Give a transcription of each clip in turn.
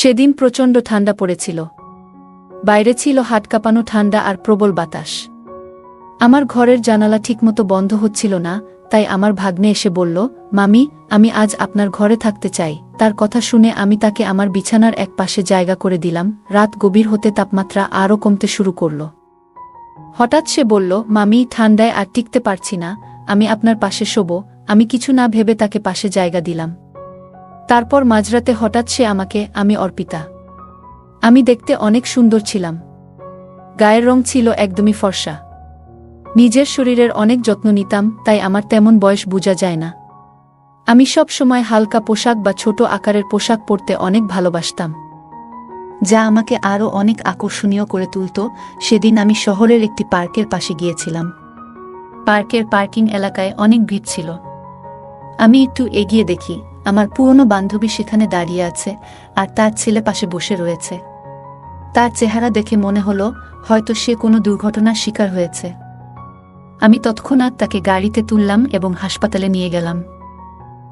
সেদিন প্রচণ্ড ঠান্ডা পড়েছিল। বাইরে ছিল হাট কাঁপানো ঠান্ডা আর প্রবল বাতাস। আমার ঘরের জানালা ঠিকমতো বন্ধ হচ্ছিল না, তাই আমার ভাগ্নে এসে বলল, মামি, আমি আজ আপনার ঘরে থাকতে চাই। তার কথা শুনে আমি তাকে আমার বিছানার এক পাশে জায়গা করে দিলাম। রাত গভীর হতে তাপমাত্রা আরও কমতে শুরু করল। হঠাৎ সে বলল, মামি, ঠান্ডায় আর টিকতে পারছি না, আমি আপনার পাশে শোব। আমি কিছু না ভেবে তাকে পাশে জায়গা দিলাম। তারপর মাঝরাতে হঠাৎ সে আমাকে, আমি অর্পিতা। আমি দেখতে অনেক সুন্দর ছিলাম। গায়ের রং ছিল একদমই ফর্সা। নিজের শরীরের অনেক যত্ন নিতাম, তাই আমার তেমন বয়স বোঝা যায় না। আমি সব সময় হালকা পোশাক বা ছোট আকারের পোশাক পরতে অনেক ভালোবাসতাম, যা আমাকে আরও অনেক আকর্ষণীয় করে তুলত। সেদিন আমি শহরের একটি পার্কের পাশে গিয়েছিলাম। পার্কের পার্কিং এলাকায় অনেক ভিড় ছিল। আমি একটু এগিয়ে দেখি, আমার পুরনো বান্ধবী সেখানে দাঁড়িয়ে আছে আর তার ছেলে পাশে বসে রয়েছে। তার চেহারা দেখে মনে হলো হয়তো সে কোনো দুর্ঘটনার শিকার হয়েছে। আমি তৎক্ষণাৎ তাকে গাড়িতে তুললাম এবং হাসপাতালে নিয়ে গেলাম।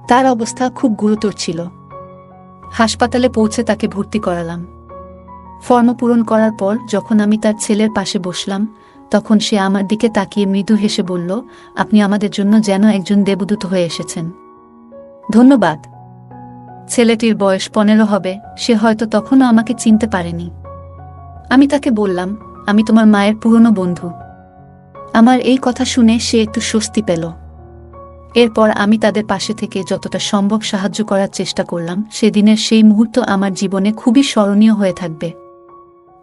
তার অবস্থা খুব গুরুতর ছিল। হাসপাতালে পৌঁছে তাকে ভর্তি করালাম। ফর্ম পূরণ করার পর যখন আমি তার ছেলের পাশে বসলাম, তখন সে আমার দিকে তাকিয়ে মৃদু হেসে বলল, আপনি আমাদের জন্য যেন একজন দেবদূত হয়ে এসেছেন। ধন্যবাদ। ছেলেটির বয়স 15 হবে, সে হয়তো তখনও আমাকে চিনতে পারেনি। আমি তাকে বললাম, আমি তোমার মায়ের পুরনো বন্ধু। আমার এই কথা শুনে সে একটু স্বস্তি পেল। এরপর আমি তাদের পাশে থেকে যতটা সম্ভব সাহায্য করার চেষ্টা করলাম। সেদিনের সেই মুহূর্ত আমার জীবনে খুবই স্মরণীয় হয়ে থাকবে।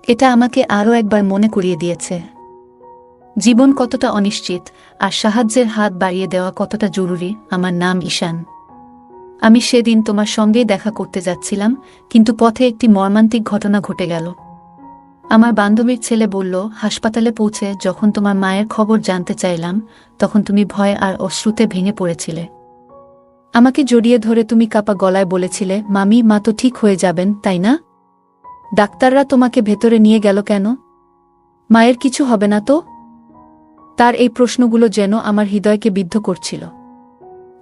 এটা আমাকে আরও একবার মনে করিয়ে দিয়েছে জীবন কতটা অনিশ্চিত আর সাহায্যের হাত বাড়িয়ে দেওয়া কতটা জরুরি। আমার নাম ঈশান। আমি সেদিন তোমার সঙ্গেই দেখা করতে যাচ্ছিলাম, কিন্তু পথে একটি মর্মান্তিক ঘটনা ঘটে গেল। আমার বান্ধবীর ছেলে বলল, হাসপাতালে পৌঁছে যখন তোমার মায়ের খবর জানতে চাইলাম, তখন তুমি ভয় আর অশ্রুতে ভেঙে পড়েছিলে। আমাকে জড়িয়ে ধরে তুমি কাঁপা গলায় বলেছিলে, মামি, মা তো ঠিক হয়ে যাবেন, তাই না? ডাক্তাররা তোমাকে ভেতরে নিয়ে গেল কেন? মায়ের কিছু হবে না তো? তার এই প্রশ্নগুলো যেন আমার হৃদয়কে বিদ্ধ করছিল।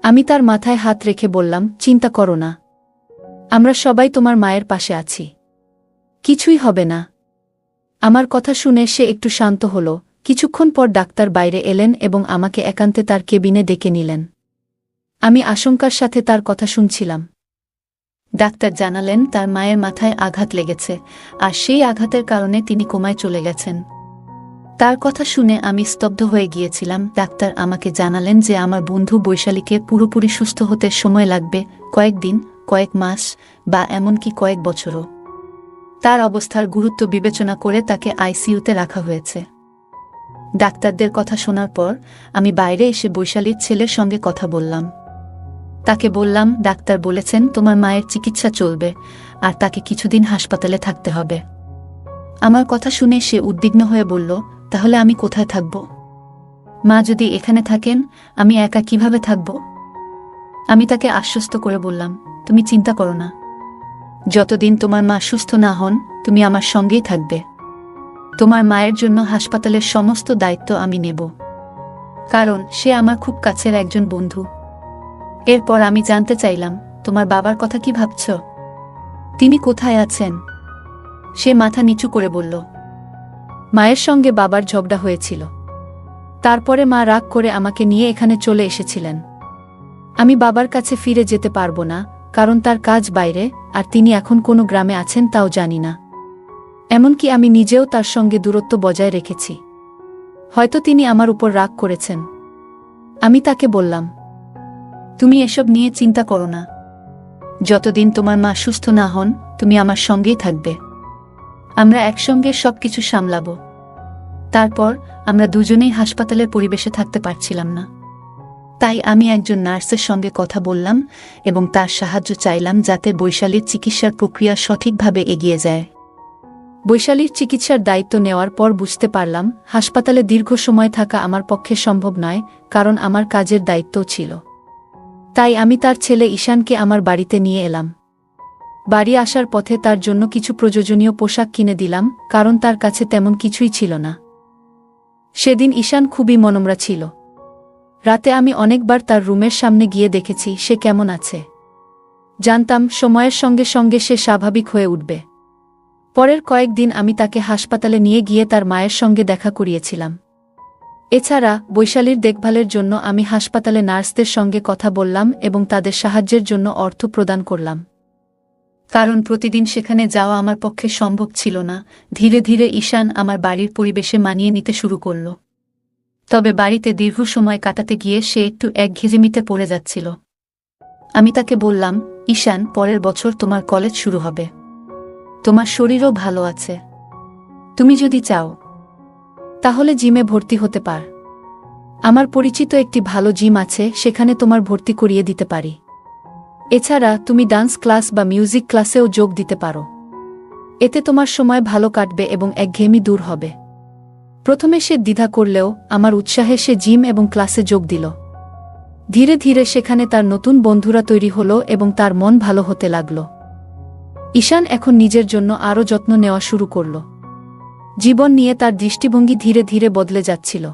আমি তার মাথায় হাত রেখে বললাম, চিন্তা করো না, আমরা সবাই তোমার মায়ের পাশে আছি, কিছুই হবে না। আমার কথা শুনে সে একটু শান্ত হল। কিছুক্ষণ পর ডাক্তার বাইরে এলেন এবং আমাকে একান্তে তার কেবিনে ডেকে নিলেন। আমি আশঙ্কার সাথে তার কথা শুনছিলাম। ডাক্তার জানালেন তার মায়ের মাথায় আঘাত লেগেছে আর সেই আঘাতের কারণে তিনি কোমায় চলে গেছেন। তার কথা শুনে আমি স্তব্ধ হয়ে গিয়েছিলাম। ডাক্তার আমাকে জানালেন যে আমার বন্ধু বৈশালীকে পুরোপুরি সুস্থ হতে সময় লাগবে, কয়েকদিন, কয়েক মাস বা এমনকি কয়েক বছরও। তার অবস্থার গুরুত্ব বিবেচনা করে তাকে আইসিইউতে রাখা হয়েছে। ডাক্তারদের কথা শোনার পর আমি বাইরে এসে বৈশালীর ছেলের সঙ্গে কথা বললাম। তাকে বললাম, ডাক্তার বলেছেন তোমার মায়ের চিকিৎসা চলবে আর তাকে কিছুদিন হাসপাতালে থাকতে হবে। আমার কথা শুনে সে উদ্বিগ্ন হয়ে বলল, তাহলে আমি কোথায় থাকব? মা যদি এখানে থাকেন, আমি একা কিভাবে থাকব? আমি তাকে আশ্বস্ত করে বললাম, তুমি চিন্তা করো না, যতদিন তোমার মা সুস্থ না হন তুমি আমার সঙ্গেই থাকবে। তোমার মায়ের জন্য হাসপাতালের সমস্ত দায়িত্ব আমি নেব, কারণ সে আমার খুব কাছের একজন বন্ধু। এরপর আমি জানতে চাইলাম, তোমার বাবার কথা কি ভাবছ? তিনি কোথায় আছেন? সে মাথা নিচু করে বলল, মায়ের সঙ্গে বাবার ঝগড়া হয়েছিল। তারপরে মা রাগ করে আমাকে নিয়ে এখানে চলে এসেছিলেন। আমি বাবার কাছে ফিরে যেতে পারবো না, কারণ তার কাজ বাইরে, আর তিনি এখন কোনো গ্রামে আছেন তাও জানি না। এমনকি আমি নিজেও তার সঙ্গে দূরত্ব বজায় রেখেছি। হয়তো তিনি আমার উপর রাগ করেছেন। আমি তাকে বললাম, তুমি এসব নিয়ে চিন্তা করো না, যতদিন তোমার মা সুস্থ না হন তুমি আমার সঙ্গেই থাকবে। আমরা একসঙ্গে সবকিছু সামলাবো। তারপর আমরা দুজনেই হাসপাতালের পরিবেশে থাকতে পারছিলাম না, তাই আমি একজন নার্সের সঙ্গে কথা বললাম এবং তার সাহায্য চাইলাম যাতে বৈশালীর চিকিৎসার প্রক্রিয়া সঠিকভাবে এগিয়ে যায়। বৈশালীর চিকিৎসার দায়িত্ব নেওয়ার পর বুঝতে পারলাম হাসপাতালে দীর্ঘ সময় থাকা আমার পক্ষে সম্ভব নয়, কারণ আমার কাজের দায়িত্বও ছিল। তাই আমি তার ছেলে ঈশানকে আমার বাড়িতে নিয়ে এলাম। বাড়ি আসার পথে তার জন্য কিছু প্রয়োজনীয় পোশাক কিনে দিলাম, কারণ তার কাছে তেমন কিছুই ছিল না। সেদিন ঈশান খুবই মনমরা ছিল। রাতে আমি অনেকবার তার রুমের সামনে গিয়ে দেখেছি সে কেমন আছে। জানতাম সময়ের সঙ্গে সঙ্গে সে স্বাভাবিক হয়ে উঠবে। পরের কয়েকদিন আমি তাকে হাসপাতালে নিয়ে গিয়ে তার মায়ের সঙ্গে দেখা করিয়েছিলাম। এছাড়া বৈশালীর দেখভালের জন্য আমি হাসপাতালে নার্সদের সঙ্গে কথা বললাম এবং তাদের সাহায্যের জন্য অর্থ প্রদান করলাম। কারণ প্রতিদিন সেখানে যাওয়া আমার পক্ষে সম্ভব ছিল না। ধীরে ধীরে ঈশান আমার বাড়ির পরিবেশে মানিয়ে নিতে শুরু করল। তবে বাড়িতে দীর্ঘ সময় কাটাতে গিয়ে সে একটু একঘেয়েমিতে পড়ে যাচ্ছিল। আমি তাকে বললাম, ঈশান, পরের বছর তোমার কলেজ শুরু হবে। তোমার শরীরও ভালো আছে। তুমি যদি চাও তাহলে জিমে ভর্তি হতে পার। আমার পরিচিত একটি ভালো জিম আছে, সেখানে তোমার ভর্তি করিয়ে দিতে পারি। এছাড়া তুমি ডান্স ক্লাস বা মিউজিক ক্লাসেও যোগ দিতে পারো। এতে তোমার সময় ভালো কাটবে এবং একঘেয়েমি দূর হবে। প্রথমে সে দ্বিধা করলেও আমার উৎসাহে সে জিম এবং ক্লাসে যোগ দিল। ধীরে ধীরে সেখানে তার নতুন বন্ধুরা তৈরি হলো এবং তার মন ভালো হতে লাগল। ঈশান এখন নিজের জন্য আরও যত্ন নেওয়া শুরু করল। জীবন নিয়ে তার দৃষ্টিভঙ্গি ধীরে ধীরে বদলে যাচ্ছিল।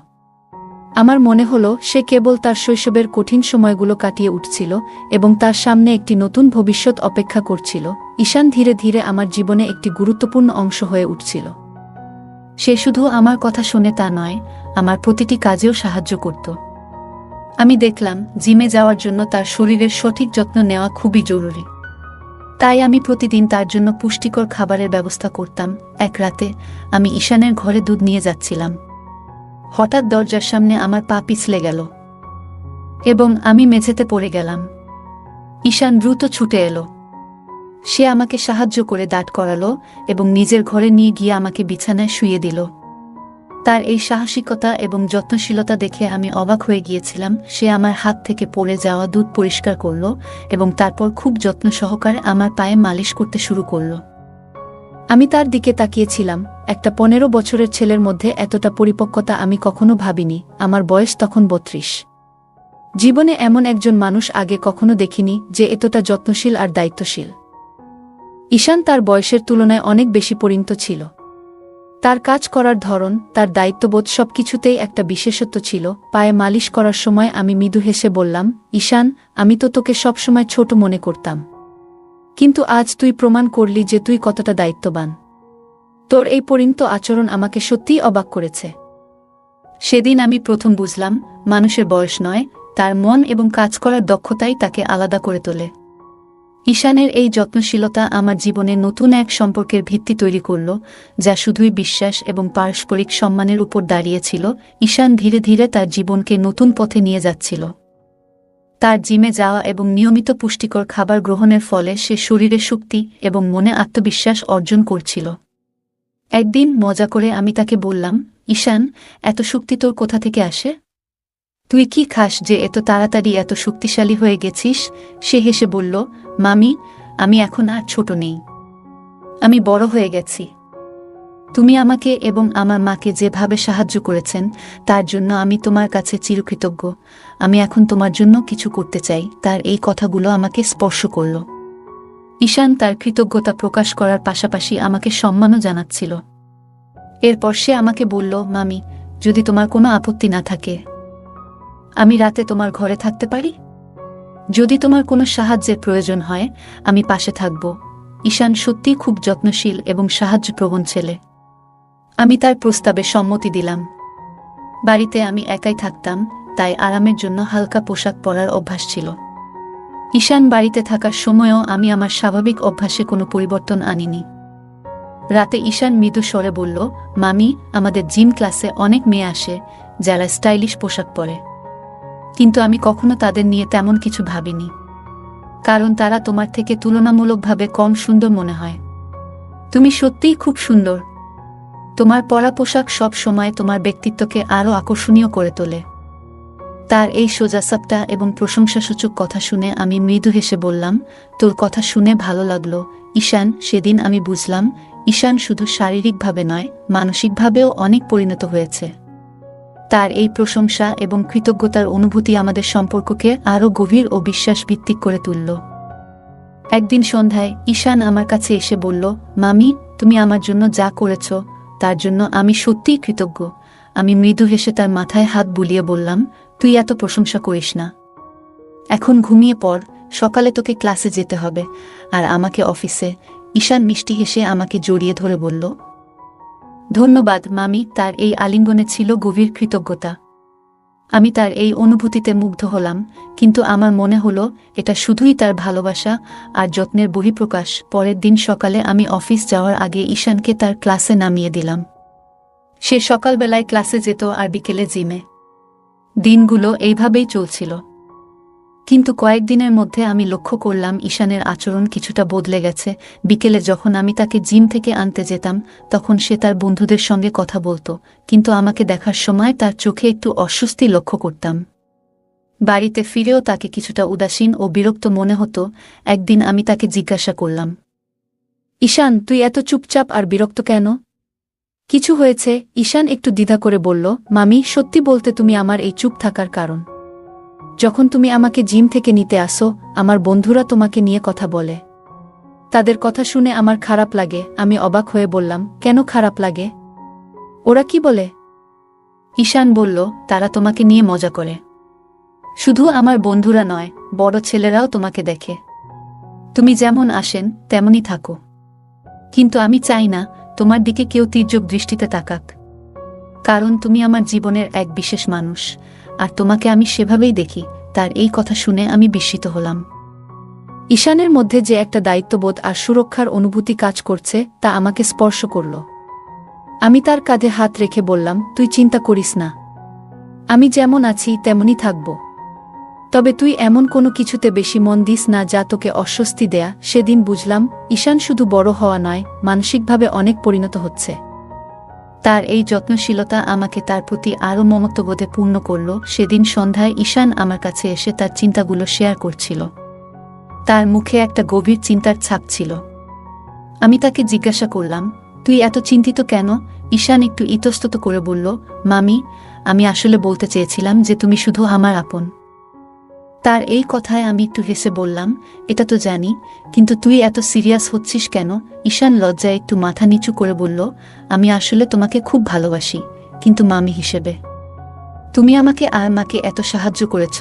আমার মনে হলো সে কেবল তার শৈশবের কঠিন সময়গুলো কাটিয়ে উঠছিল এবং তার সামনে একটি নতুন ভবিষ্যৎ অপেক্ষা করছিল। ঈশান ধীরে ধীরে আমার জীবনে একটি গুরুত্বপূর্ণ অংশ হয়ে উঠছিল। সে শুধু আমার কথা শুনে তা নয়, আমার প্রতিটি কাজেও সাহায্য করত। আমি দেখলাম জিমে যাওয়ার জন্য তার শরীরের সঠিক যত্ন নেওয়া খুবই জরুরি। তাই আমি প্রতিদিন তার জন্য পুষ্টিকর খাবারের ব্যবস্থা করতাম। এক রাতে আমি ঈশানের ঘরে দুধ নিয়ে যাচ্ছিলাম। হঠাৎ দরজার সামনে আমার পা পিছলে গেল এবং আমি মেঝেতে পড়ে গেলাম। ঈশান দ্রুত ছুটে এলো। সে আমাকে সাহায্য করে দাঁড় করালো এবং নিজের ঘরে নিয়ে গিয়ে আমাকে বিছানায় শুইয়ে দিল। তার এই সাহসিকতা এবং যত্নশীলতা দেখে আমি অবাক হয়ে গিয়েছিলাম। সে আমার হাত থেকে পড়ে যাওয়া দুধ পরিষ্কার করল এবং তারপর খুব যত্ন সহকারে আমার পায়ে মালিশ করতে শুরু করল। আমি তার দিকে তাকিয়েছিলাম। একটা 15 বছরের ছেলের মধ্যে এতটা পরিপক্কতা আমি কখনো ভাবিনি। আমার বয়স তখন 32। জীবনে এমন একজন মানুষ আগে কখনো দেখিনি যে এতটা যত্নশীল আর দায়িত্বশীল। ঈশান তার বয়সের তুলনায় অনেক বেশি পরিণত ছিল। তার কাজ করার ধরন, তার দায়িত্ববোধ সবকিছুতেই একটা বিশেষত্ব ছিল। পায়ে মালিশ করার সময় আমি মৃদু হেসে বললাম, ঈশান, আমি তো তোকে সবসময় ছোট মনে করতাম, কিন্তু আজ তুই প্রমাণ করলি যে তুই কতটা দায়িত্ববান। তোর এই পরিণত আচরণ আমাকে সত্যিই অবাক করেছে। সেদিন আমি প্রথম বুঝলাম, মানুষের বয়স নয়, তার মন এবং কাজ করার দক্ষতাই তাকে আলাদা করে তোলে। ঈশানের এই যত্নশীলতা আমার জীবনে নতুন এক সম্পর্কের ভিত্তি তৈরি করল, যা শুধুই বিশ্বাস এবং পারস্পরিক সম্মানের উপর দাঁড়িয়েছিল। ঈশান ধীরে ধীরে তার জীবনকে নতুন পথে নিয়ে যাচ্ছিল। তার জিমে যাওয়া এবং নিয়মিত পুষ্টিকর খাবার গ্রহণের ফলে সে শরীরে শক্তি এবং মনে আত্মবিশ্বাস অর্জন করছিল। একদিন মজা করে আমি তাকে বললাম, ঈশান, এত শক্তি তোর কোথা থেকে আসে? তুই কি খাস যে এত তাড়াতাড়ি এত শক্তিশালী হয়ে গেছিস? সে হেসে বলল, মামি, আমি এখন আর ছোট নেই, আমি বড় হয়ে গেছি। তুমি আমাকে এবং আমার মাকে যেভাবে সাহায্য করেছেন তার জন্য আমি তোমার কাছে চিরকৃতজ্ঞ। আমি এখন তোমার জন্য কিছু করতে চাই। তার এই কথাগুলো আমাকে স্পর্শ করল। ঈশান তার কৃতজ্ঞতা প্রকাশ করার পাশাপাশি আমাকে সম্মানও জানাচ্ছিল। এরপর সে আমাকে বলল, মামি, যদি তোমার কোনো আপত্তি না থাকে, আমি রাতে তোমার ঘরে থাকতে পারি? যদি তোমার কোনো সাহায্যের প্রয়োজন হয়, আমি পাশে থাকব। ঈশান সত্যিই খুব যত্নশীল এবং সাহায্যপ্রবণ ছেলে। আমি তার প্রস্তাবে সম্মতি দিলাম। বাড়িতে আমি একাই থাকতাম, তাই আরামের জন্য হালকা পোশাক পরার অভ্যাস ছিল। ঈশান বাড়িতে থাকার সময়ও আমি আমার স্বাভাবিক অভ্যাসে কোনো পরিবর্তন আনিনি। রাতে ঈশান মৃদু স্বরে বলল, মামি, আমাদের জিম ক্লাসে অনেক মেয়ে আসে যারা স্টাইলিশ পোশাক পরে, কিন্তু আমি কখনো তাদের নিয়ে তেমন কিছু ভাবিনি, কারণ তারা তোমার থেকে তুলনামূলকভাবে কম সুন্দর মনে হয়। তুমি সত্যিই খুব সুন্দর। তোমার পরা পোশাক সব সময় তোমার ব্যক্তিত্বকে আরও আকর্ষণীয় করে তোলে। তার এই সোজাসাপটা এবং প্রশংসাসূচক কথা শুনে আমি মৃদু হেসে বললাম, তোর কথা শুনে ভালো লাগলো ঈশান। সেদিন আমি বুঝলাম, ঈশান শুধু শারীরিকভাবে নয়, মানসিকভাবেও অনেক পরিণত হয়েছে। তার এই প্রশংসা এবং কৃতজ্ঞতার অনুভূতি আমাদের সম্পর্ককে আরও গভীর ও বিশ্বাসভিত্তিক করে তুলল। একদিন সন্ধ্যায় ঈশান আমার কাছে এসে বলল, মামি, তুমি আমার জন্য যা করেছ তার জন্য আমি সত্যিই কৃতজ্ঞ। আমি মৃদু হেসে তার মাথায় হাত বুলিয়ে বললাম, তুই এত প্রশংসা করিস না, এখন ঘুমিয়ে পড়। সকালে তোকে ক্লাসে যেতে হবে আর আমাকে অফিসে। ঈশান মিষ্টি হেসে আমাকে জড়িয়ে ধরে বলল, ধন্যবাদ মামি। তার এই আলিঙ্গনে ছিল গভীর কৃতজ্ঞতা। আমি তার এই অনুভূতিতে মুগ্ধ হলাম, কিন্তু আমার মনে হলো এটা শুধুই তার ভালোবাসা আর যত্নের বহিঃপ্রকাশ। পরের দিন সকালে আমি অফিস যাওয়ার আগে ঈশানকে তার ক্লাসে নামিয়ে দিলাম। সে সকালবেলায় ক্লাসে যেত আর বিকেলে জিমে। দিনগুলো এইভাবেই চলছিল। কিন্তু কয়েকদিনের মধ্যে আমি লক্ষ্য করলাম ঈশানের আচরণ কিছুটা বদলে গেছে। বিকেলে যখন আমি তাকে জিম থেকে আনতে যেতাম, তখন সে তার বন্ধুদের সঙ্গে কথা বলতো, কিন্তু আমাকে দেখার সময় তার চোখে একটু অস্বস্তি লক্ষ্য করতাম। বাড়িতে ফিরেও তাকে কিছুটা উদাসীন ও বিরক্ত মনে হতো। একদিন আমি তাকে জিজ্ঞাসা করলাম, ঈশান, তুই এত চুপচাপ আর বিরক্ত কেন? কিছু হয়েছে? ঈশান একটু দ্বিধা করে বলল, মামি, সত্যি বলতে তুমি আমার এই চুপ থাকার কারণ। যখন তুমি আমাকে জিম থেকে নিতে আসো, আমার বন্ধুরা তোমাকে নিয়ে কথা বলে। তাদের কথা শুনে আমার খারাপ লাগে। আমি অবাক হয়ে বললাম, কেন খারাপ লাগে? ওরা কি বলে? ঈশান বলল, তারা তোমাকে নিয়ে মজা করে। শুধু আমার বন্ধুরা নয়, বড় ছেলেরাও তোমাকে দেখে। তুমি যেমন আসেন তেমনই থাকো। কিন্তু আমি চাই না তোমার দিকে কেউ তীর্যক দৃষ্টিতে তাকাক, কারণ তুমি আমার জীবনের এক বিশেষ মানুষ, আর তোমাকে আমি সেভাবেই দেখি। তার এই কথা শুনে আমি বিস্মিত হলাম। ঈশানের মধ্যে যে একটা দায়িত্ববোধ আর সুরক্ষার অনুভূতি কাজ করছে, তা আমাকে স্পর্শ করল। আমি তার কাঁধে হাত রেখে বললাম, তুই চিন্তা করিস না, আমি যেমন আছি তেমনই থাকব। তবে তুই এমন কোনো কিছুতে বেশি মন দিস না যা তোকে অস্বস্তি দেয়া। সেদিন বুঝলাম, ঈশান শুধু বড় হওয়া নয়, মানসিকভাবে অনেক পরিণত হচ্ছে। তার এই যত্নশীলতা আমাকে তার প্রতি আরও মমত্ববোধে পূর্ণ করল। সেদিন সন্ধ্যায় ঈশান আমার কাছে এসে তার চিন্তাগুলো শেয়ার করছিল। তার মুখে একটা গভীর চিন্তার ছাপ ছিল। আমি তাকে জিজ্ঞাসা করলাম, তুই এত চিন্তিত কেন? ঈশান একটু ইতস্তত করে বলল, মামি, আমি আসলে বলতে চেয়েছিলাম যে তুমি শুধু আমার আপন। তার এই কথায় আমি একটু হেসে বললাম, এটা তো জানি, কিন্তু তুই এত সিরিয়াস হচ্ছিস কেন? ঈশান লজ্জায় একটু মাথা নিচু করে বলল, আমি আসলে তোমাকে খুব ভালোবাসি, কিন্তু মামি হিসেবে। তুমি আমাকে আর মাকে এত সাহায্য করেছ,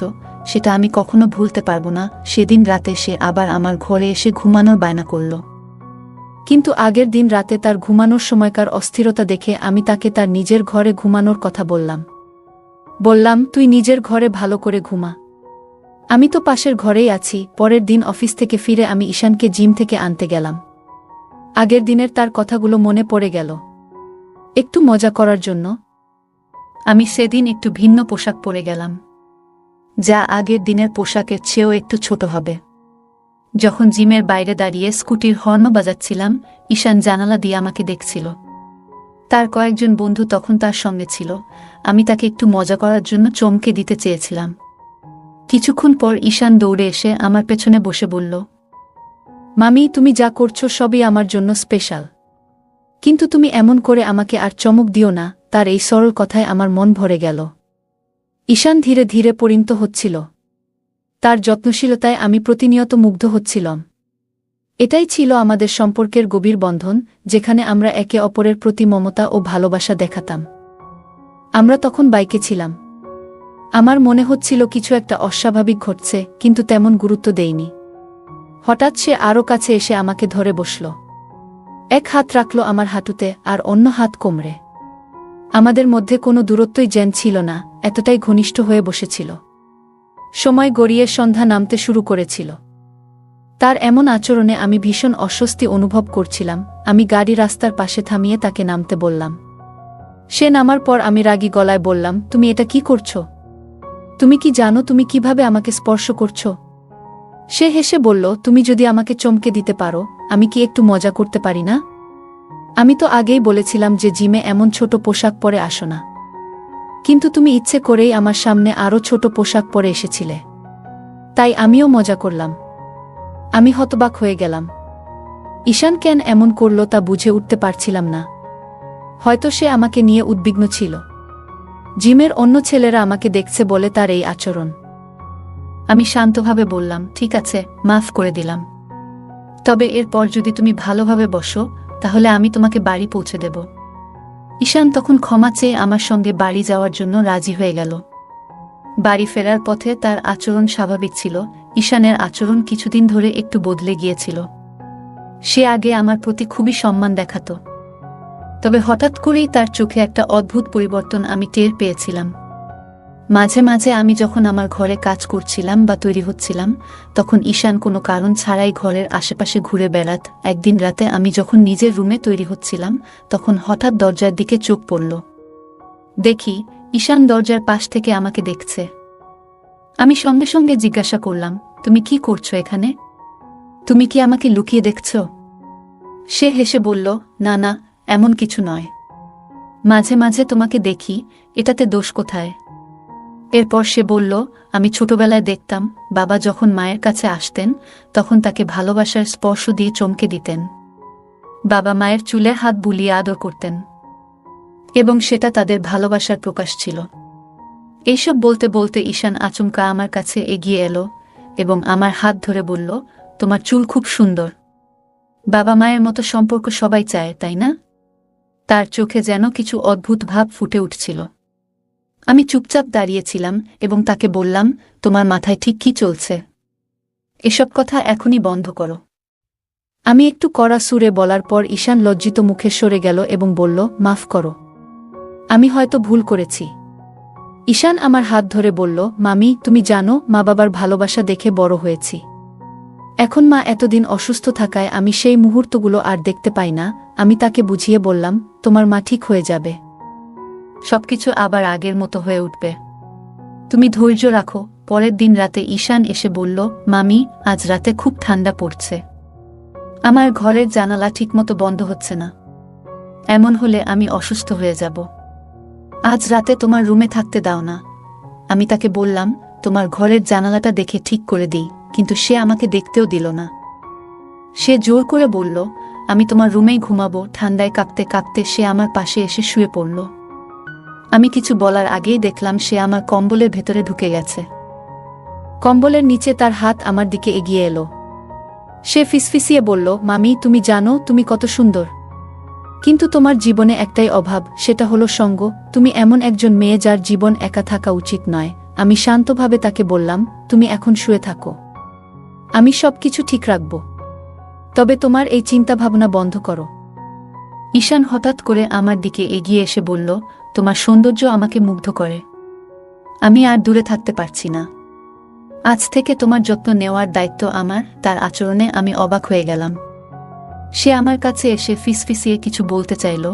সেটা আমি কখনো ভুলতে পারবো না। সেদিন রাতে সে আবার আমার ঘরে এসে ঘুমানোর বায়না করল। কিন্তু আগের দিন রাতে তার ঘুমানোর সময়কার অস্থিরতা দেখে আমি তাকে তার নিজের ঘরে ঘুমানোর কথা বললাম, তুই নিজের ঘরে ভালো করে ঘুমা, আমি তো পাশের ঘরেই আছি। পরের দিন অফিস থেকে ফিরে আমি ঈশানকে জিম থেকে আনতে গেলাম। আগের দিনের তার কথাগুলো মনে পড়ে গেল। একটু মজা করার জন্য আমি সেদিন একটু ভিন্ন পোশাক পরে গেলাম, যা আগের দিনের পোশাকের চেয়েও একটু ছোট হবে। যখন জিমের বাইরে দাঁড়িয়ে স্কুটির হর্ন বাজাচ্ছিলাম, ঈশান জানালা দিয়ে আমাকে দেখছিল। তার কয়েকজন বন্ধু তখন তার সঙ্গে ছিল। আমি তাকে একটু মজা করার জন্য চমকে দিতে চেয়েছিলাম। কিছুক্ষণ পর ঈশান দৌড়ে এসে আমার পেছনে বসে বলল, মামি, তুমি যা করছো সবই আমার জন্য স্পেশাল, কিন্তু তুমি এমন করে আমাকে আর চমক দিও না। তার এই সরল কথায় আমার মন ভরে গেল। ঈশান ধীরে ধীরে পরিণত হচ্ছিল। তার যত্নশীলতায় আমি প্রতিনিয়ত মুগ্ধ হচ্ছিলাম। এটাই ছিল আমাদের সম্পর্কের গভীর বন্ধন, যেখানে আমরা একে অপরের প্রতি মমতা ও ভালোবাসা দেখাতাম। আমরা তখন বাইকে ছিলাম। আমার মনে হচ্ছিল কিছু একটা অস্বাভাবিক ঘটছে, কিন্তু তেমন গুরুত্ব দেইনি। হঠাৎ সে আরও কাছে এসে আমাকে ধরে বসল। এক হাত রাখল আমার হাঁটুতে আর অন্য হাত কোমরে। আমাদের মধ্যে কোনো দূরত্বই যেন ছিল না, এতটাই ঘনিষ্ঠ হয়ে বসেছিল। সময় গড়িয়ে সন্ধ্যা নামতে শুরু করেছিল। তার এমন আচরণে আমি ভীষণ অস্বস্তি অনুভব করছিলাম। আমি গাড়ি রাস্তার পাশে থামিয়ে তাকে নামতে বললাম। সে নামার পর আমি রাগী গলায় বললাম, তুমি এটা কি করছো? তুমি কি জানো তুমি কিভাবে আমাকে স্পর্শ করছো? সে হেসে বলল, তুমি যদি আমাকে চমকে দিতে পারো, আমি কি একটু মজা করতে পারি না? আমি তো আগেই বলেছিলাম যে জিমে এমন ছোট পোশাক পরে আসো না, কিন্তু তুমি ইচ্ছে করেই আমার সামনে আরও ছোট পোশাক পরে এসেছিলে, তাই আমিও মজা করলাম। আমি হতবাক হয়ে গেলাম। ঈশান কেন এমন করল তা বুঝে উঠতে পারছিলাম না। হয়তো সে আমাকে নিয়ে উদ্বিগ্ন ছিল। জিমের অন্য ছেলেরা আমাকে দেখছে বলে তার এই আচরণ। আমি শান্তভাবে বললাম, ঠিক আছে, মাফ করে দিলাম। তবে এরপর যদি তুমি ভালোভাবে বসো, তাহলে আমি তোমাকে বাড়ি পৌঁছে দেব। ঈশান তখন ক্ষমা চেয়ে আমার সঙ্গে বাড়ি যাওয়ার জন্য রাজি হয়ে গেল। বাড়ি ফেরার পথে তার আচরণ স্বাভাবিক ছিল, ঈশানের আচরণ কিছুদিন ধরে একটু বদলে গিয়েছিল। সে আগে আমার প্রতি খুবই সম্মান দেখাতো, তবে হঠাৎ করেই তার চোখে একটা অদ্ভুত পরিবর্তন আমি টের পেয়েছিলাম। মাঝে মাঝে আমি যখন আমার ঘরে কাজ করছিলাম বা তৈরি হচ্ছিলাম, তখন ঈশান কোনো কারণ ছাড়াই ঘরের আশেপাশে ঘুরে বেড়াত। একদিন রাতে আমি যখন নিজের রুমে তৈরি হচ্ছিলাম, তখন হঠাৎ দরজার দিকে চোখ পড়ল। দেখি ঈশান দরজার পাশ থেকে আমাকে দেখছে। আমি সঙ্গে সঙ্গে জিজ্ঞাসা করলাম, তুমি কি করছো এখানে? তুমি কি আমাকে লুকিয়ে দেখছ? সে হেসে বলল, না না, এমন কিছু নয়। মাঝে মাঝে তোমাকে দেখি, এটাতে দোষ কোথায়? এরপর সে বলল, আমি ছোটবেলায় দেখতাম বাবা যখন মায়ের কাছে আসতেন, তখন তাকে ভালোবাসার স্পর্শ দিয়ে চমকে দিতেন। বাবা মায়ের চুলে হাত বুলিয়ে আদর করতেন, এবং সেটা তাদের ভালোবাসার প্রকাশ ছিল। এইসব বলতে বলতে ঈশান আচমকা আমার কাছে এগিয়ে এলো এবং আমার হাত ধরে বলল, তোমার চুল খুব সুন্দর। বাবা মায়ের মতো সম্পর্ক সবাই চায়, তাই না? তার চোখে যেন কিছু অদ্ভুত ভাব ফুটে উঠছিল। আমি চুপচাপ দাঁড়িয়েছিলাম এবং তাকে বললাম, তোমার মাথায় ঠিক কি চলছে? এসব কথা এখনই বন্ধ করো। আমি একটু কড়া সুরে বলার পর ঈশান লজ্জিত মুখে সরে গেল এবং বলল, মাফ করো, আমি হয়তো ভুল করেছি। ঈশান আমার হাত ধরে বলল, মামি, তুমি জানো মা বাবার ভালোবাসা দেখে বড় হয়েছি। এখন মা এতদিন অসুস্থ থাকায় আমি সেই মুহূর্তগুলো আর দেখতে পাই না। আমি তাকে বুঝিয়ে বললাম, তোমার মা ঠিক হয়ে যাবে, সবকিছু আবার আগের মতো হয়ে উঠবে, তুমি ধৈর্য রাখো। পরের দিন রাতে ঈশান এসে বলল, মামি, আজ রাতে খুব ঠান্ডা পড়ছে। আমার ঘরের জানালা ঠিকমতো বন্ধ হচ্ছে না, এমন হলে আমি অসুস্থ হয়ে যাব। আজ রাতে তোমার রুমে থাকতে দাও না। আমি তাকে বললাম, তোমার ঘরের জানালাটা দেখে ঠিক করে দিই, কিন্তু সে আমাকে দেখতেও দিল না। সে জোর করে বলল, আমি তোমার রুমেই ঘুমাবো। ঠান্ডায় কাঁপতে কাঁপতে সে আমার পাশে এসে শুয়ে পড়ল। আমি কিছু বলার আগেই দেখলাম সে আমার কম্বলের ভেতরে ঢুকে গেছে। কম্বলের নিচে তার হাত আমার দিকে এগিয়ে এলো। সে ফিসফিসিয়ে বলল, মামি, তুমি জানো তুমি কত সুন্দর, কিন্তু তোমার জীবনে একটাই অভাব, সেটা হলো সঙ্গ। তুমি এমন একজন মেয়ে যার জীবন একা থাকা উচিত নয়। আমি শান্তভাবে তাকে বললাম, তুমি এখন শুয়ে থাকো, আমি সবকিছু ঠিক রাখব, তবে তোমার এই চিন্তাভাবনা বন্ধ করো। ঈশান হঠাৎ করে আমার দিকে এগিয়ে এসে বলল, তোমার সৌন্দর্য আমাকে মুগ্ধ করে, আমি আর দূরে থাকতে পারছি না। আজ থেকে তোমার যত্ন নেওয়ার দায়িত্ব আমার। তার আচরণে আমি অবাক হয়ে গেলাম। সে আমার কাছে এসে ফিসফিসিয়ে কিছু বলতে চাইল,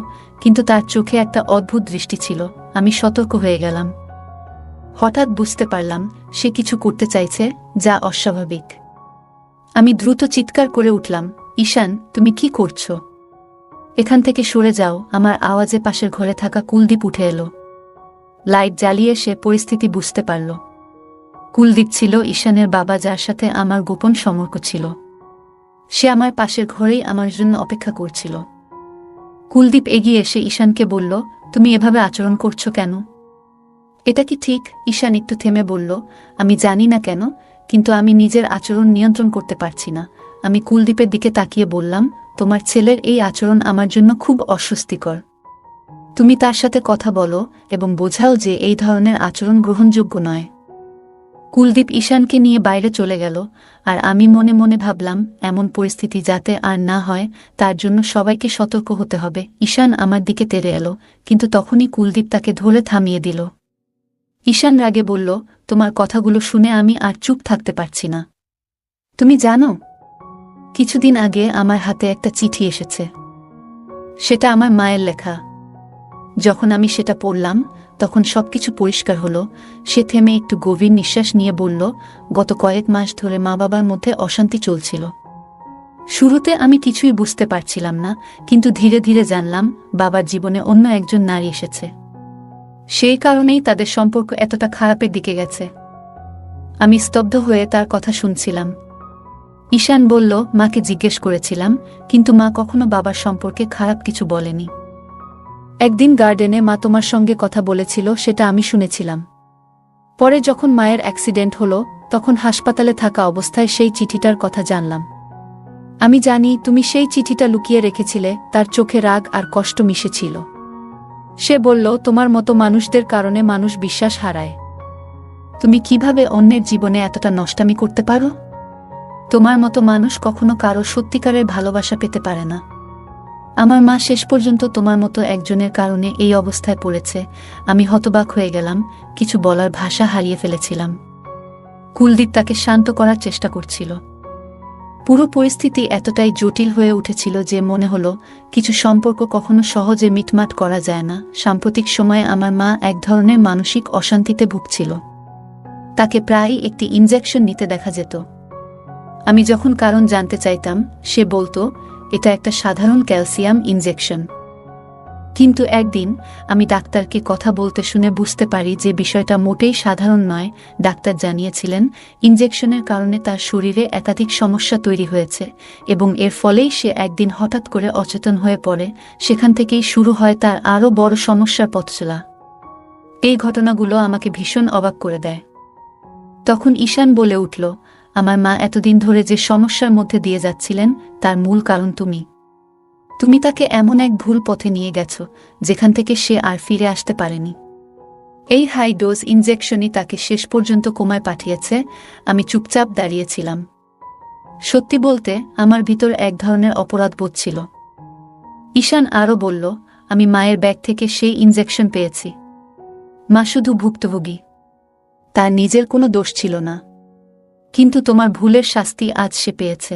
কিন্তু তার চোখে একটা অদ্ভুত দৃষ্টি ছিল। আমি সতর্ক হয়ে গেলাম। হঠাৎ বুঝতে পারলাম সে কিছু করতে চাইছে যা অস্বাভাবিক। আমি দ্রুত চিৎকার করে উঠলাম, ঈশান, তুমি কি করছো? এখান থেকে সরে যাও। আমার আওয়াজে পাশের ঘরে থাকা কুলদীপ উঠে এলো। লাইট জ্বালিয়ে সে পরিস্থিতি বুঝতে পারল। কুলদীপ ছিল ঈশানের বাবা, যার সাথে আমার গোপন সম্পর্ক ছিল। সে আমার পাশের ঘরেই আমার জন্য অপেক্ষা করছিল। কুলদীপ এগিয়ে এসে ঈশানকে বলল, তুমি এভাবে আচরণ করছো কেন? এটা কি ঠিক? ঈশান একটু থেমে বলল, আমি জানি না কেন, কিন্তু আমি নিজের আচরণ নিয়ন্ত্রণ করতে পারছি না। আমি কুলদীপের দিকে তাকিয়ে বললাম, তোমার ছেলের এই আচরণ আমার জন্য খুব অস্বস্তিকর। তুমি তার সাথে কথা বলো এবং বোঝাও যে এই ধরনের আচরণ গ্রহণযোগ্য নয়। কুলদীপ ঈশানকে নিয়ে বাইরে চলে গেল, আর আমি মনে মনে ভাবলাম, এমন পরিস্থিতি যাতে আর না হয় তার জন্য সবাইকে সতর্ক হতে হবে। ঈশান আমার দিকে তেড়ে এলো, কিন্তু তখনই কুলদীপ তাকে ধরে থামিয়ে দিল। ঈশান রাগে বলল, তোমার কথাগুলো শুনে আমি আর চুপ থাকতে পারছি না। তুমি জানো, কিছুদিন আগে আমার হাতে একটা চিঠি এসেছে। সেটা আমার মায়ের লেখা। যখন আমি সেটা পড়লাম, তখন সবকিছু পরিষ্কার হলো। সে থেমে একটু গভীর নিঃশ্বাস নিয়ে বলল, গত কয়েক মাস ধরে মা বাবার মধ্যে অশান্তি চলছিল। শুরুতে আমি কিছুই বুঝতে পারছিলাম না, কিন্তু ধীরে ধীরে জানলাম বাবার জীবনে অন্য একজন নারী এসেছে। সেই কারণেই তাদের সম্পর্ক এতটা খারাপের দিকে গেছে। আমি স্তব্ধ হয়ে তার কথা শুনছিলাম। ঈশান বলল, মাকে জিজ্ঞেস করেছিলাম, কিন্তু মা কখনো বাবার সম্পর্কে খারাপ কিছু বলেনি। একদিন গার্ডেনে মা তোমার সঙ্গে কথা বলেছিল, সেটা আমি শুনেছিলাম। পরে যখন মায়ের অ্যাক্সিডেন্ট হলো, তখন হাসপাতালে থাকা অবস্থায় সেই চিঠিটার কথা জানলাম। আমি জানি তুমি সেই চিঠিটা লুকিয়ে রেখেছিলে। তার চোখে রাগ আর কষ্ট মিশেছিল। সে বলল, তোমার মতো মানুষদের কারণে মানুষ বিশ্বাস হারায়। তুমি কিভাবে অন্যের জীবনে এতটা নষ্টামি করতে পারো? তোমার মতো মানুষ কখনো কারো সত্যিকারের ভালোবাসা পেতে পারে না। আমার মা শেষ পর্যন্ত তোমার মতো একজনের কারণে এই অবস্থায় পড়েছে। আমি হতবাক হয়ে গেলাম, কিছু বলার ভাষা হারিয়ে ফেলেছিলাম। কুলদীপ তাকে শান্ত করার চেষ্টা করছিল। পুরো পরিস্থিতি এতটাই জটিল হয়ে উঠেছিল যে মনে হলো কিছু সম্পর্ক কখনো সহজে মিটমাট করা যায় না। সাম্প্রতিক সময়ে আমার মা এক ধরনের মানসিক অশান্তিতে ভুগছিল। তাকে প্রায়ই একটি ইনজেকশন নিতে দেখা যেত। আমি যখন কারণ জানতে চাইতাম, সে বলতো এটা একটা সাধারণ ক্যালসিয়াম ইনজেকশন। কিন্তু একদিন আমি ডাক্তারকে কথা বলতে শুনে বুঝতে পারি যে বিষয়টা মোটেই সাধারণ নয়। ডাক্তার জানিয়েছিলেন ইনজেকশনের কারণে তার শরীরে একাধিক সমস্যা তৈরি হয়েছে এবং এর ফলেই সে একদিন হঠাৎ করে অচেতন হয়ে পড়ে। সেখান থেকেই শুরু হয় তার আরও বড় সমস্যার পথচলা। এই ঘটনাগুলো আমাকে ভীষণ অবাক করে দেয়। তখন ঈশান বলে উঠল, আমার মা এতদিন ধরে যে সমস্যার মধ্যে দিয়ে যাচ্ছিলেন তার মূল কারণ তুমি তাকে এমন এক ভুল পথে নিয়ে গেছো যেখান থেকে সে আর ফিরে আসতে পারেনি। এই হাই ডোজ ইনজেকশনই তাকে শেষ পর্যন্ত কোমায় পাঠিয়েছে। আমি চুপচাপ দাঁড়িয়েছিলাম। সত্যি বলতে আমার ভিতর এক ধরনের অপরাধবোধ ছিল। ঈশান আরও বলল, আমি মায়ের ব্যাগ থেকে সেই ইনজেকশন পেয়েছি। মা শুধু ভুক্তভোগী, তার নিজের কোনো দোষ ছিল না। কিন্তু তোমার ভুলের শাস্তি আজ সে পেয়েছে।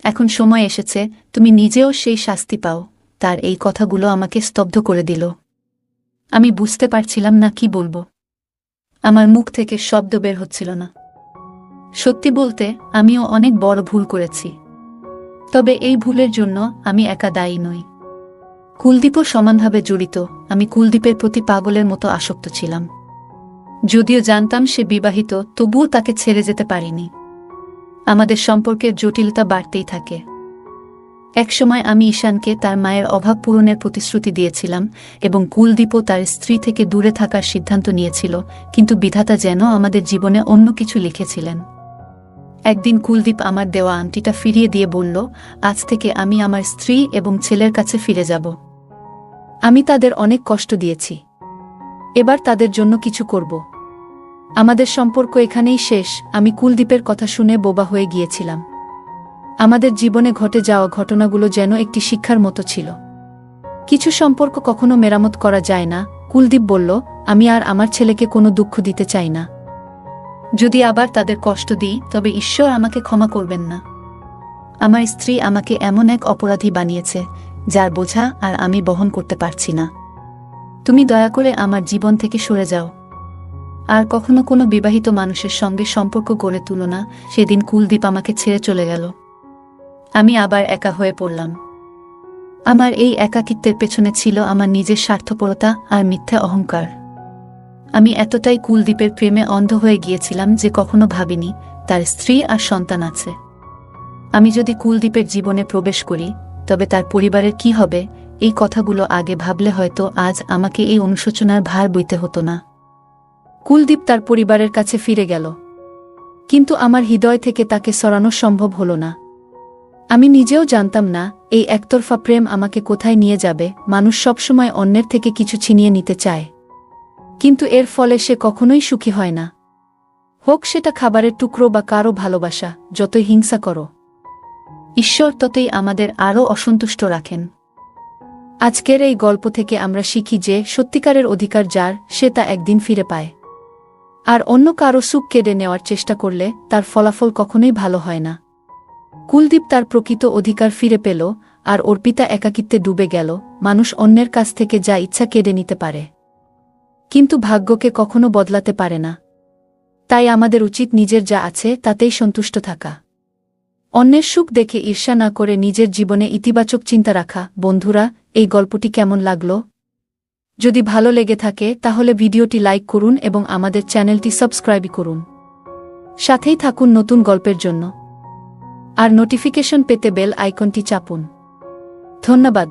এখন সময় এসেছে তুমি নিজেও সেই শাস্তি পাও। তার এই কথাগুলো আমাকে স্তব্ধ করে দিল। আমি বুঝতে পারছিলাম না কি বলবো। আমার মুখ থেকে শব্দ বের হচ্ছিল না। সত্যি বলতে আমিও অনেক বড় ভুল করেছি। তবে এই ভুলের জন্য আমি একা দায়ী নই। কুলদীপও সমানভাবে জড়িত। আমি কুলদীপের প্রতি পাগলের মতো আসক্ত ছিলাম। যদিও জানতাম সে বিবাহিত, তবুও তাকে ছেড়ে যেতে পারিনি। আমাদের সম্পর্কের জটিলতা বাড়তেই থাকে। একসময় আমি ঈশানকে তার মায়ের অভাব পূরণের প্রতিশ্রুতি দিয়েছিলাম এবং কুলদীপও তার স্ত্রী থেকে দূরে থাকার সিদ্ধান্ত নিয়েছিল। কিন্তু বিধাতা যেন আমাদের জীবনে অন্য কিছু লিখেছিলেন। একদিন কুলদীপ আমার দেওয়া আংটিটা ফিরিয়ে দিয়ে বলল, আজ থেকে আমি আমার স্ত্রী এবং ছেলের কাছে ফিরে যাব। আমি তাদের অনেক কষ্ট দিয়েছি, এবার তাদের জন্য কিছু করব। আমাদের সম্পর্ক এখানেই শেষ। আমি কুলদীপের কথা শুনে বোবা হয়ে গিয়েছিলাম। আমাদের জীবনে ঘটে যাওয়া ঘটনাগুলো যেন একটি শিক্ষার মতো ছিল। কিছু সম্পর্ক কখনো মেরামত করা যায় না। কুলদীপ বলল, আমি আর আমার ছেলেকে কোনো দুঃখ দিতে চাই না। যদি আবার তাদের কষ্ট দিই তবে ঈশ্বর আমাকে ক্ষমা করবেন না। আমার স্ত্রী আমাকে এমন এক অপরাধী বানিয়েছে যার বোঝা আর আমি বহন করতে পারছি না। তুমি দয়া করে আমার জীবন থেকে সরে যাও। আর কখনো কোনো বিবাহিত মানুষের সঙ্গে সম্পর্ক গড়ে তুলো না। সেদিন কুলদীপ আমাকে ছেড়ে চলে গেল। আমি আবার একা হয়ে পড়লাম। আমার এই একাকিত্বের পেছনে ছিল আমার নিজের স্বার্থপরতা আর মিথ্যা অহংকার। আমি এতটাই কুলদীপের প্রেমে অন্ধ হয়ে গিয়েছিলাম যে কখনো ভাবিনি তার স্ত্রী আর সন্তান আছে। আমি যদি কুলদীপের জীবনে প্রবেশ করি তবে তার পরিবারের কি হবে, এই কথাগুলো আগে ভাবলে হয়তো আজ আমাকে এই অনুশোচনার ভার বইতে হতো না। কুলদীপ তার পরিবারের কাছে ফিরে গেল, কিন্তু আমার হৃদয় থেকে তাকে সরানো সম্ভব হলো না। আমি নিজেও জানতাম না এই একতরফা প্রেম আমাকে কোথায় নিয়ে যাবে। মানুষ সবসময় অন্যের থেকে কিছু ছিনিয়ে নিতে চায়, কিন্তু এর ফলে সে কখনোই সুখী হয় না। হোক সেটা খাবারের টুকরো বা কারো ভালোবাসা। যতই হিংসা করো, ঈশ্বর ততই আমাদের আরও অসন্তুষ্ট রাখেন। আজকের এই গল্প থেকে আমরা শিখি যে সত্যিকারের অধিকার যার, সে তা একদিন ফিরে পায়। আর অন্য কারো সুখ কেড়ে নেওয়ার চেষ্টা করলে তার ফলাফল কখনোই ভালো হয় না। কুলদীপ তার প্রকৃত অধিকার ফিরে পেল, আর অর্পিতা একাকিত্বে ডুবে গেল। মানুষ অন্যের কাছ থেকে যা ইচ্ছা কেড়ে নিতে পারে, কিন্তু ভাগ্যকে কখনো বদলাতে পারে না। তাই আমাদের উচিত নিজের যা আছে তাতেই সন্তুষ্ট থাকা। অন্যের সুখ দেখে ঈর্ষা না করে নিজের জীবনে ইতিবাচক চিন্তা রাখা। বন্ধুরা, এই গল্পটি কেমন লাগলো? যদি ভালো লেগে থাকে তাহলে ভিডিওটি লাইক করুন এবং আমাদের চ্যানেলটি সাবস্ক্রাইব করুন। সাথেই থাকুন নতুন গল্পের জন্য। আর নোটিফিকেশন পেতে বেল আইকনটি চাপুন। ধন্যবাদ।